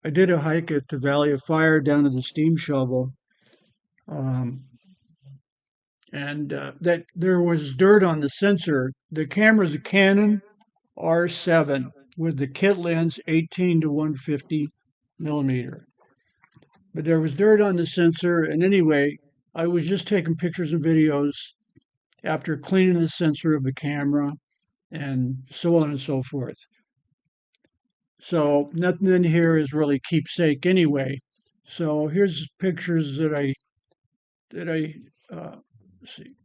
I did a hike at the Valley of Fire down to the steam shovel, um, and that there was dirt on the sensor. The camera's a Canon R7 with the kit lens 18 to 150 millimeter. But there was dirt on the sensor, and anyway, I was just taking pictures and videos after cleaning the sensor of the camera and so on and so forth. So nothing in here is really keepsake anyway. So here's pictures that I let's see.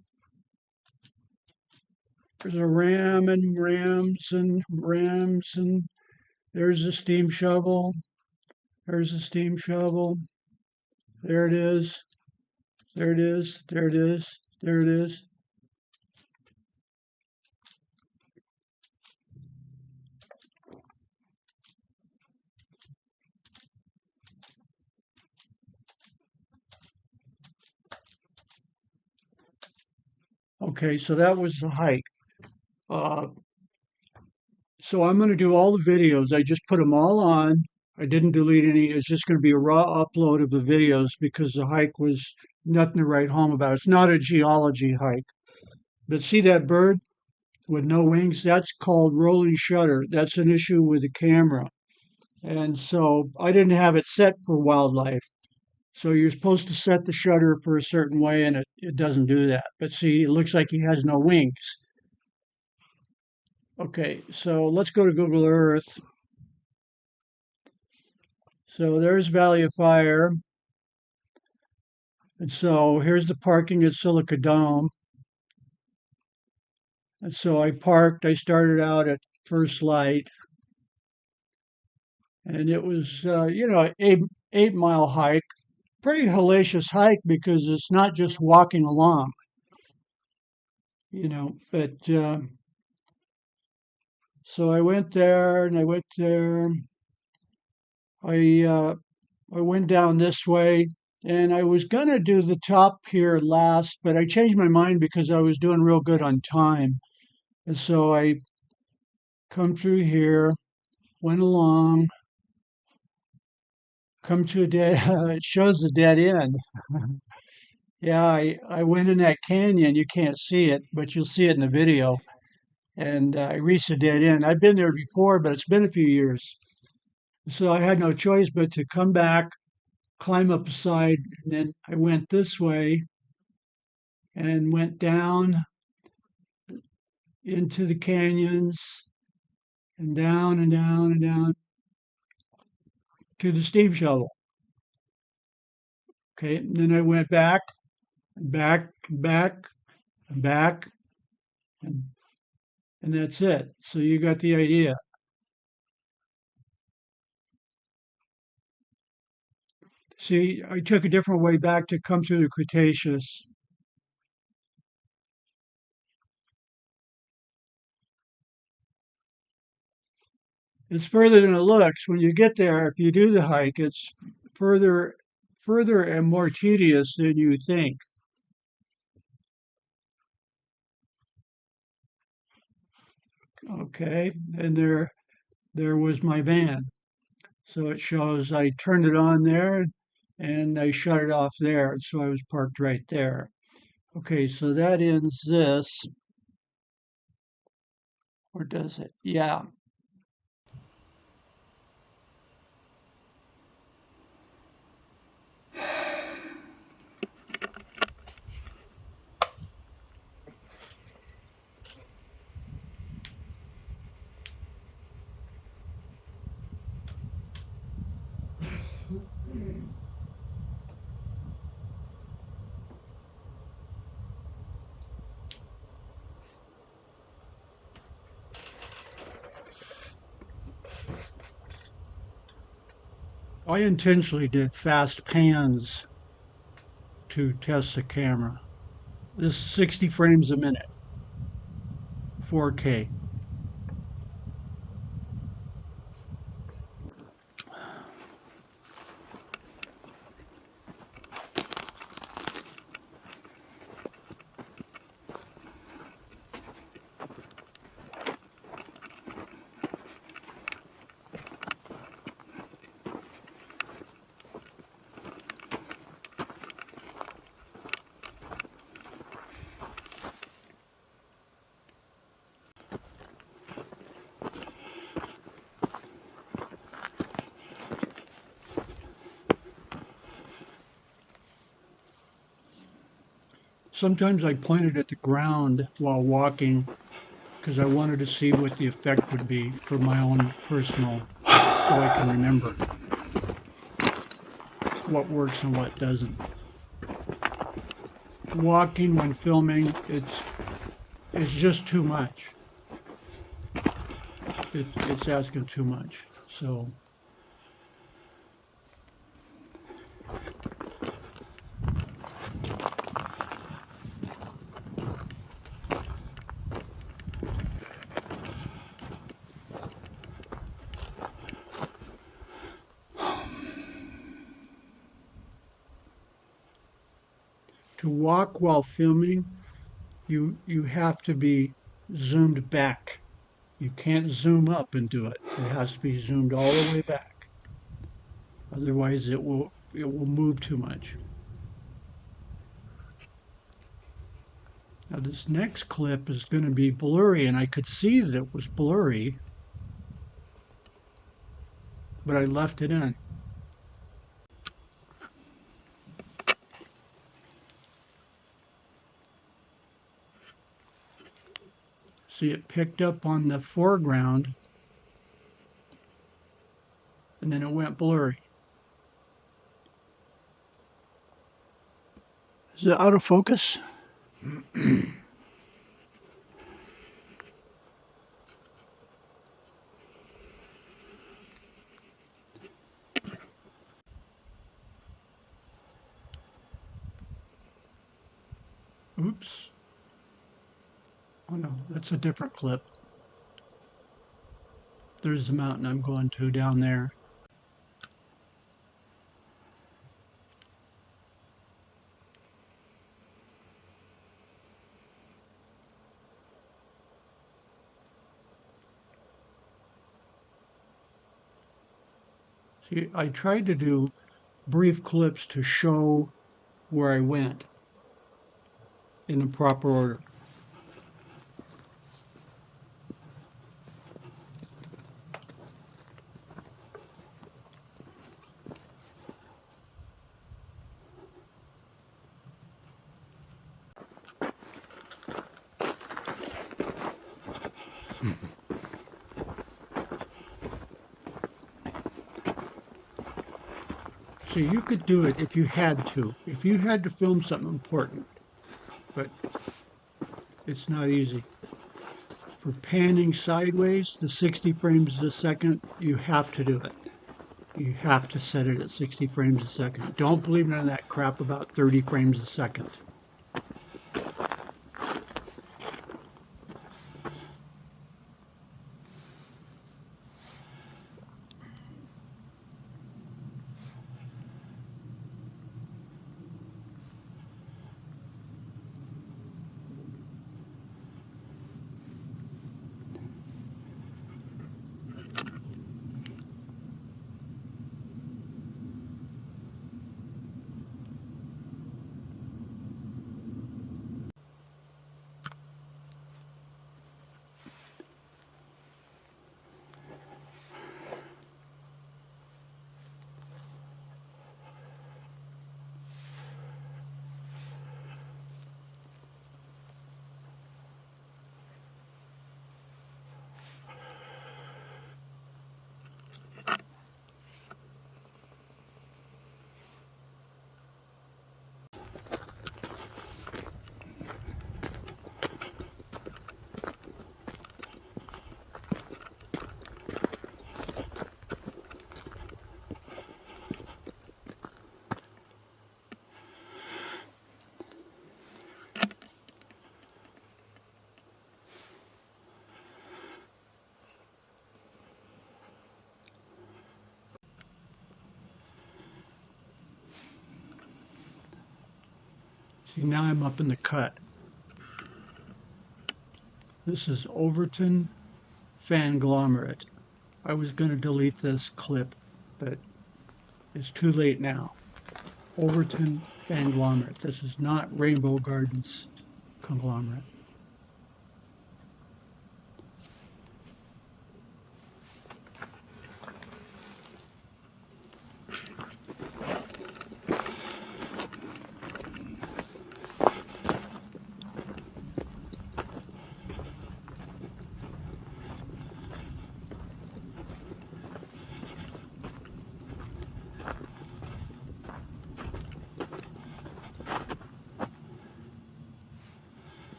There's a ram and rams and rams and there's a steam shovel. There's a steam shovel. There it is. There it is. There it is. There it is. Okay, so that was the hike. Uh, so I'm going to do all the videos. I just put them all on. I didn't delete any. It's just going to be a raw upload of the videos because the hike was nothing to write home about. It's not a geology hike. But see that bird with no wings? That's called rolling shutter. That's an issue with the camera. And so I didn't have it set for wildlife. So you're supposed to set the shutter for a certain way, and it doesn't do that. But see, it looks like he has no wings. Okay, so let's go to Google Earth. So there's Valley of Fire. And so here's the parking at Silica Dome. And so I parked. I started out at first light, and it was, 8 mile hike. Pretty hellacious hike because it's not just walking along, But so I went there and I went there. I went down this way and I was going to do the top here last, but I changed my mind because I was doing real good on time. And so I come through here, went along, come to a dead, it shows the dead end. Yeah, I went in that canyon. You can't see it, but you'll see it in the video. And I reached the dead end. I've been there before, but it's been a few years. So I had no choice but to come back, climb up the side, and then I went this way and went down into the canyons and down and down and down to the steam shovel. Okay, and then I went back, back, back, back, and, and that's it. So you got the idea. See, I took a different way back to come through the Cretaceous. It's further than it looks. When you get there, if you do the hike, it's further, further and more tedious than you think. Okay, and there was my van. So it shows I turned it on there and I shut it off there. So I was parked right there. Okay, so that ends this. Or does it? Yeah. I intentionally did fast pans to test the camera. This is 60 frames a minute, 4K. Sometimes I pointed at the ground while walking because I wanted to see what the effect would be for my own personal, so I can remember what works and what doesn't. Walking when filming, it's just too much. It's asking too much. So to walk while filming, you have to be zoomed back. You can't zoom up and do it. It has to be zoomed all the way back. Otherwise it will move too much. Now this next clip is going to be blurry, and I could see that it was blurry, but I left it in. See, it picked up on the foreground and then it went blurry. Is it out of focus? Oops. Oh no, that's a different clip. There's the mountain I'm going to down there. See, I tried to do brief clips to show where I went in the proper order. So you could do it if you had to film something important, but it's not easy. For panning sideways, the 60 frames a second, you have to do it. You have to set it at 60 frames a second. Don't believe none of that crap about 30 frames a second. See, now I'm up in the cut. This is Overton Fanglomerate. I was going to delete this clip, but it's too late now. Overton Fanglomerate. This is not Rainbow Gardens conglomerate.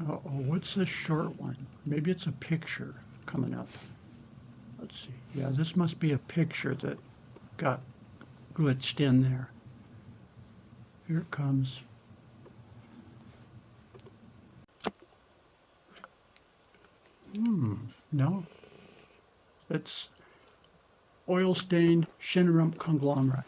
Oh, what's this short one? Maybe it's a picture coming up. Let's see. Yeah, this must be a picture that got glitched in there. Here it comes. No, it's oil-stained Shinrump conglomerate.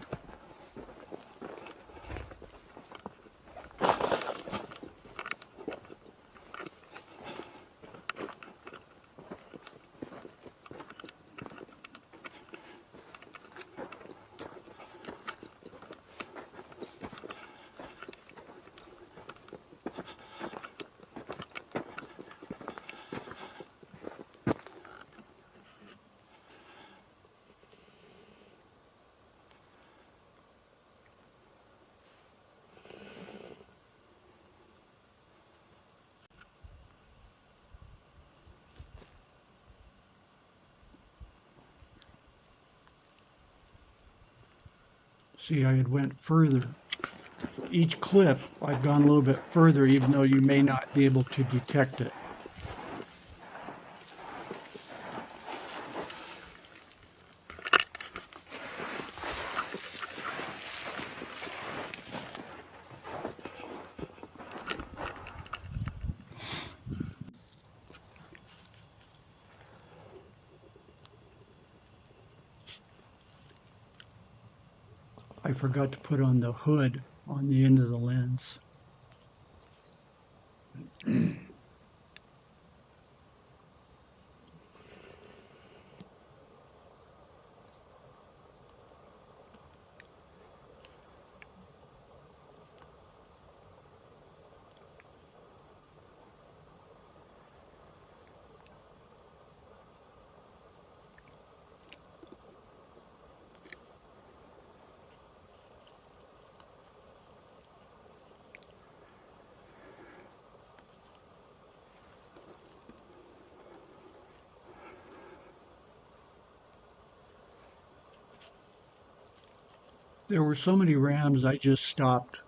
See, I had went further. Each clip, I've gone a little bit further, even though you may not be able to detect it. I forgot to put on the hood on the end of the lens. There were so many rams, I just stopped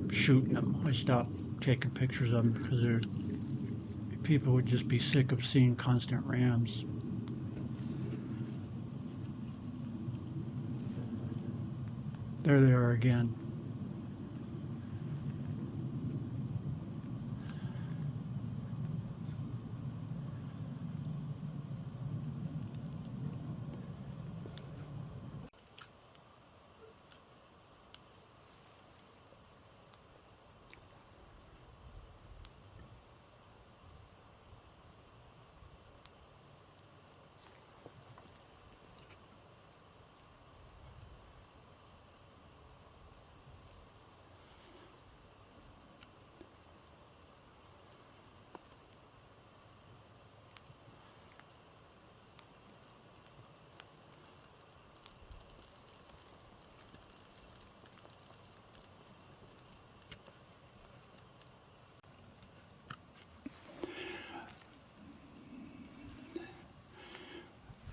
shooting them. I stopped taking pictures of them because people would just be sick of seeing constant rams. There they are again.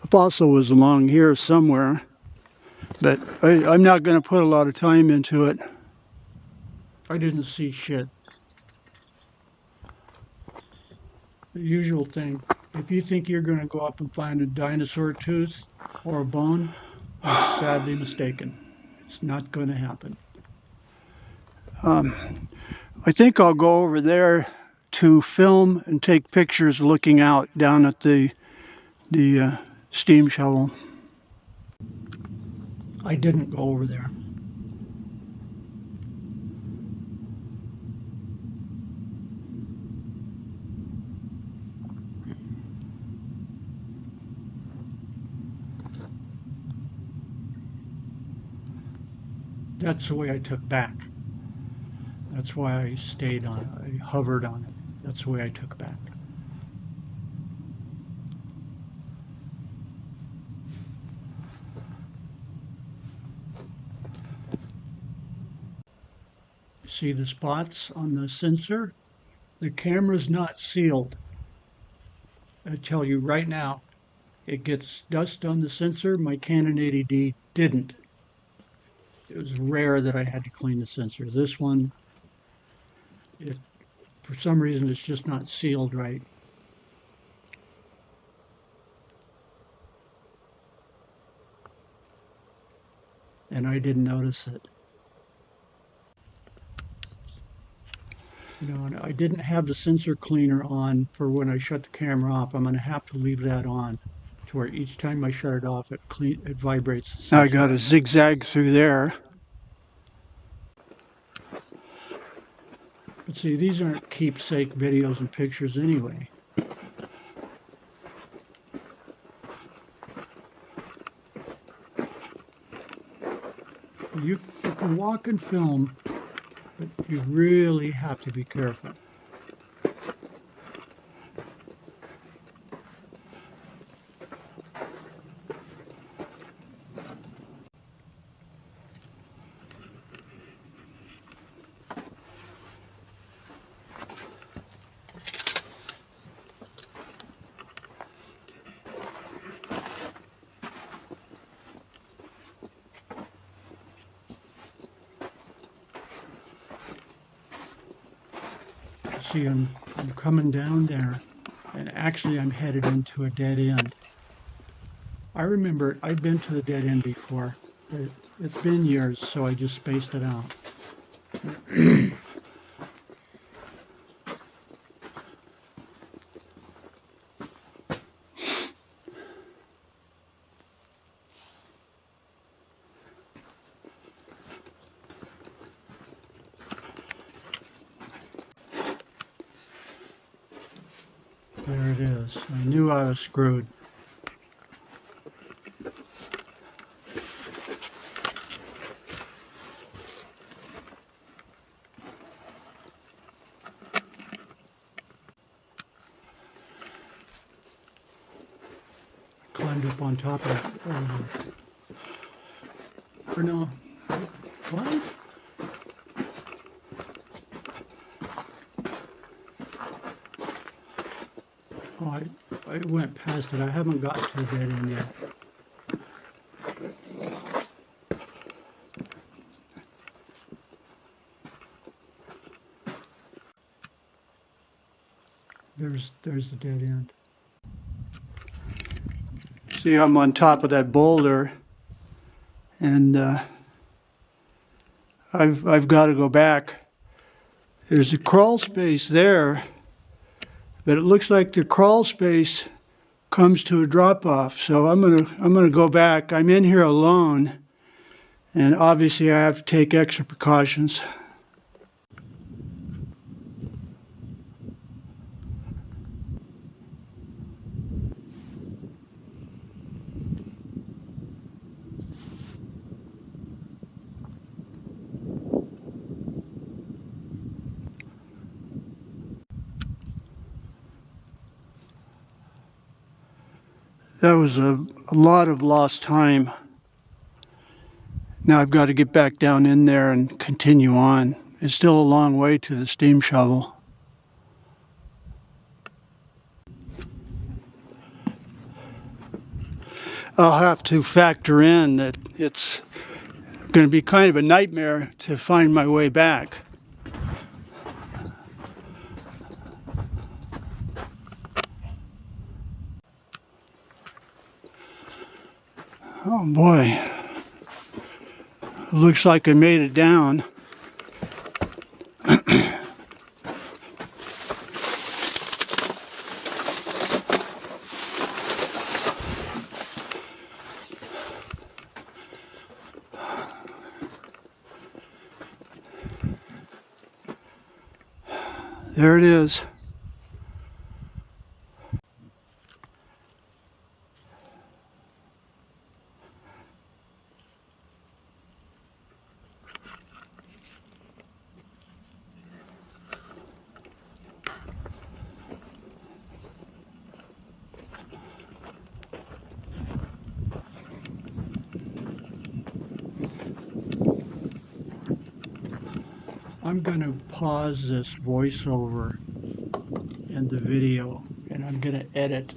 The fossil was along here somewhere, but I'm not going to put a lot of time into it. I didn't see shit. The usual thing. If you think you're going to go up and find a dinosaur tooth or a bone, you're sadly mistaken. It's not going to happen. I think I'll go over there to film and take pictures looking out down at the steam shovel. I didn't go over there. That's the way I took back. That's why I stayed on it. I hovered on it. That's the way I took back. See the spots on the sensor? The camera's not sealed. I tell you right now, it gets dust on the sensor. My Canon 80D didn't. It was rare that I had to clean the sensor. This one, it For some reason, it's just not sealed right. And I didn't notice it. You know, and I didn't have the sensor cleaner on for when I shut the camera off. I'm going to have to leave that on to where each time I shut it off, it vibrates the sensor. Now I got a zigzag through there. But see, these aren't keepsake videos and pictures anyway. You can walk and film, but you really have to be careful. See, I'm coming down there, and actually I'm headed into a dead end. I remember I'd been to the dead end before, but it's been years, so I just spaced it out. There it is. I knew I was screwed. Climbed up on top of that. Or no, what? Oh, I went past it. I haven't got to the dead end yet. There's the dead end. See, I'm on top of that boulder, and I've got to go back. There's a crawl space there, but it looks like the crawl space comes to a drop off. So I'm gonna go back. I'm in here alone, and obviously I have to take extra precautions. That was a lot of lost time. Now I've got to get back down in there and continue on. It's still a long way to the steam shovel. I'll have to factor in that it's going to be kind of a nightmare to find my way back. Oh boy, looks like I made it down. There it is. I'm going to pause this voiceover in the video, and I'm going to edit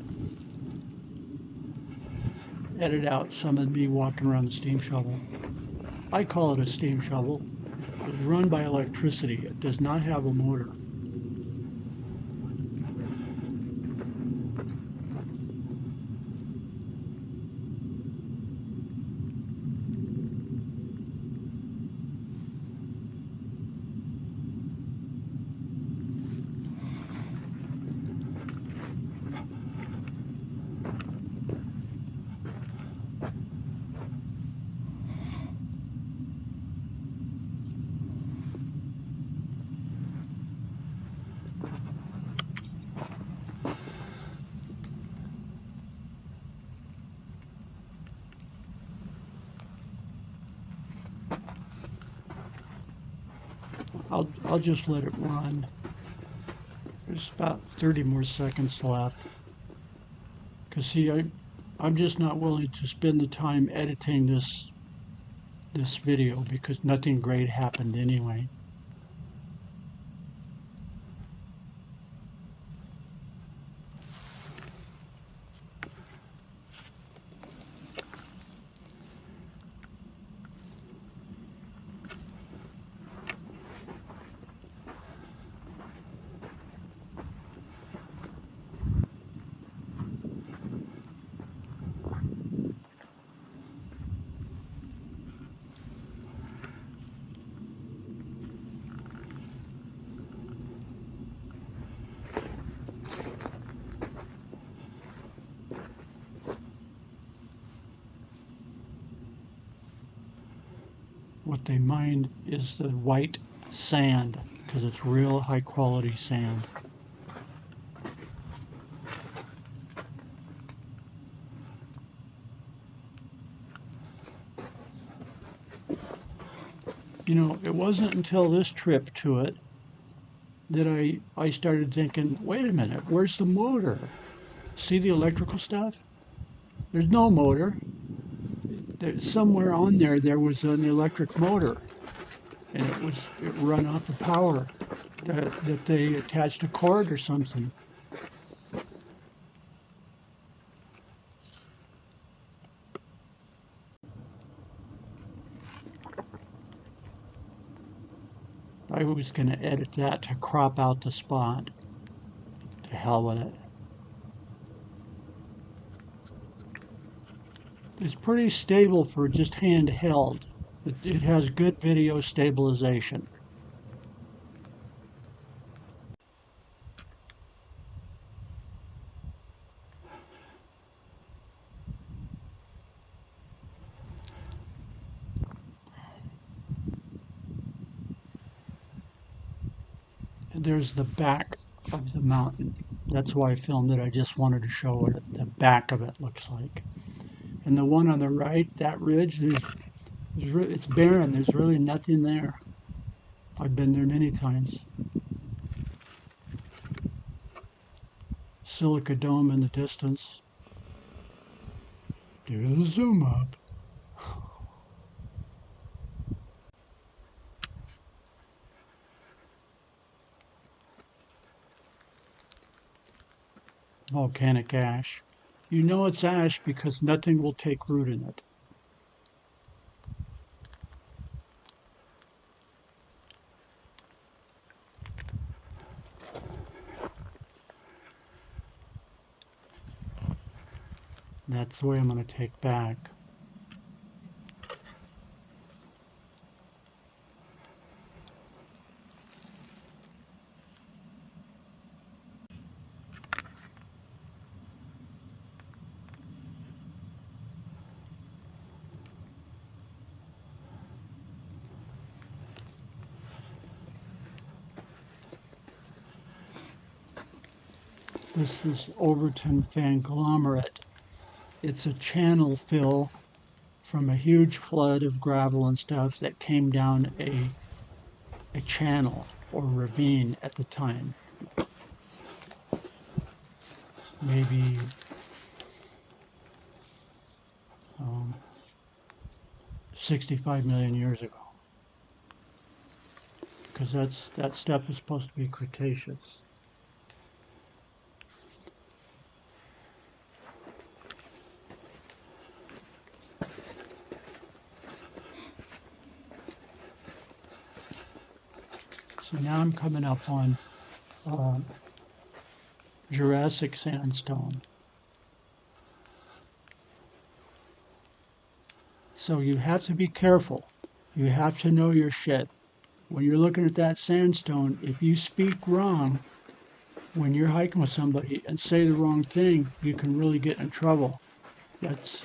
out some of me walking around the steam shovel. I call it a steam shovel. It's run by electricity. It does not have a motor. I'll just let it run. There's about 30 more seconds left. Cause see, I'm just not willing to spend the time editing this video because nothing great happened anyway. What they mine is the white sand because it's real high quality sand. You know, it wasn't until this trip to it that I started thinking, wait a minute, where's the motor? See the electrical stuff? There's no motor. Somewhere on there was an electric motor, and it run off of power that they attached a cord or something. I was going to edit that to crop out the spot. To hell with it. It's pretty stable for just handheld. It has good video stabilization. And there's the back of the mountain. That's why I filmed it. I just wanted to show what the back of it looks like. And the one on the right, that ridge, it's barren. There's really nothing there. I've been there many times. Silica dome in the distance. Do the zoom up. Volcanic ash. You know it's ash because nothing will take root in it. That's the way I'm going to take back. This is Overton Conglomerate. It's a channel fill from a huge flood of gravel and stuff that came down a channel or ravine at the time. Maybe 65 million years ago. Because that stuff is supposed to be Cretaceous. So now I'm coming up on Jurassic sandstone. So you have to be careful. You have to know your shit. When you're looking at that sandstone, if you speak wrong when you're hiking with somebody and say the wrong thing, you can really get in trouble. This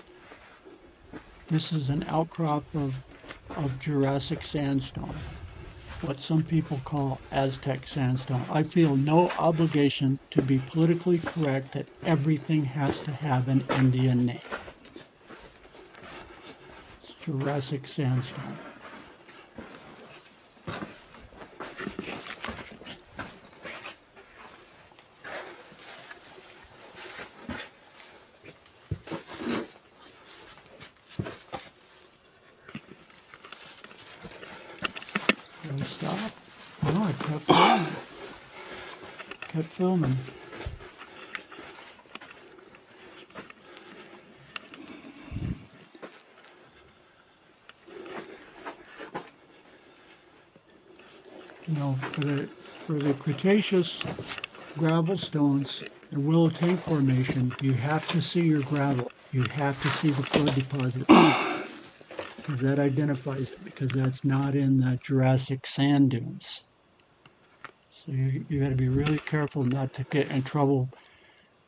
is an outcrop of Jurassic sandstone, what some people call Aztec sandstone. I feel no obligation to be politically correct that everything has to have an Indian name. It's Jurassic sandstone. Did I stop? No, I kept filming. Kept filming. You know, for the Cretaceous gravel stones and willow tank formation, you have to see your gravel. You have to see the flood deposit because that identifies it, because that's not in the Jurassic sand dunes. So you got to be really careful not to get in trouble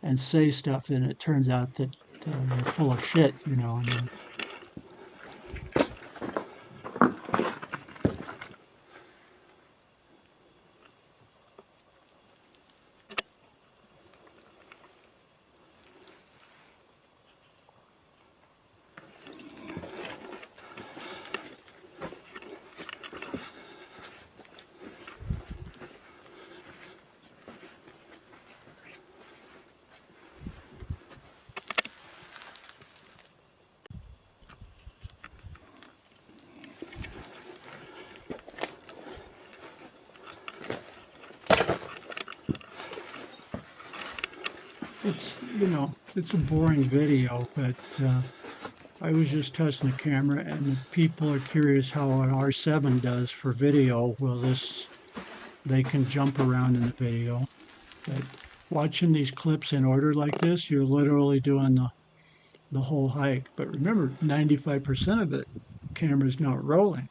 and say stuff and it turns out that you're full of shit, you know. I mean, it's a boring video, but I was just testing the camera, and the people are curious how an R7 does for video. Well, they can jump around in the video, but watching these clips in order like this, you're literally doing the whole hike. But remember, 95% of it, camera's not rolling.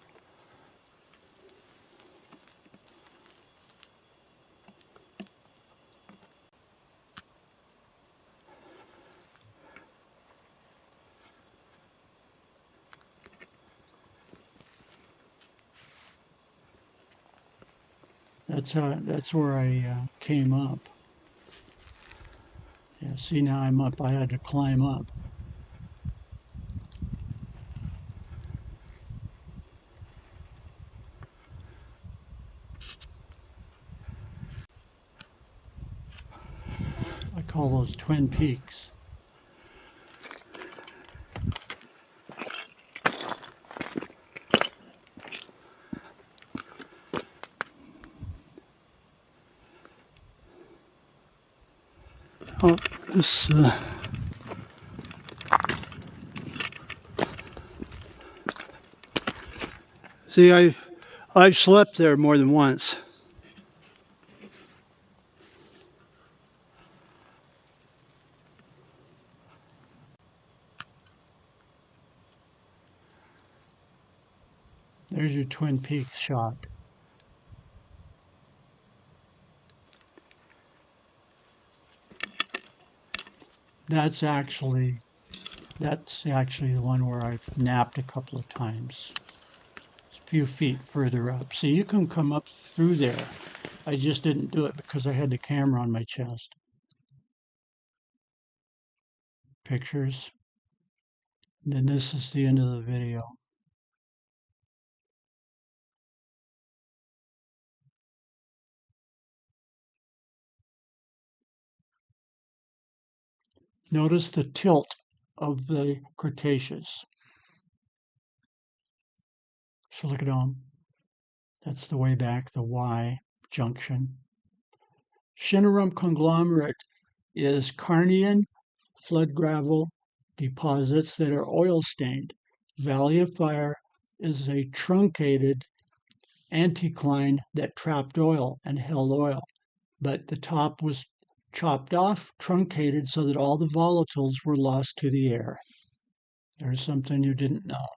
That's where I came up. Yeah, see now I'm up. I had to climb up. I call those Twin Peaks. Oh, this see, I've slept there more than once. There's your Twin Peaks shot. That's actually the one where I've napped a couple of times. It's a few feet further up. So you can come up through there. I just didn't do it because I had the camera on my chest. Pictures. And then this is the end of the video. Notice the tilt of the Cretaceous. So look at them. That's the way back, the Y junction. Shinnerum conglomerate is Carnian flood gravel deposits that are oil stained. Valley of Fire is a truncated anticline that trapped oil and held oil, but the top was chopped off, truncated so that all the volatiles were lost to the air. There's something you didn't know.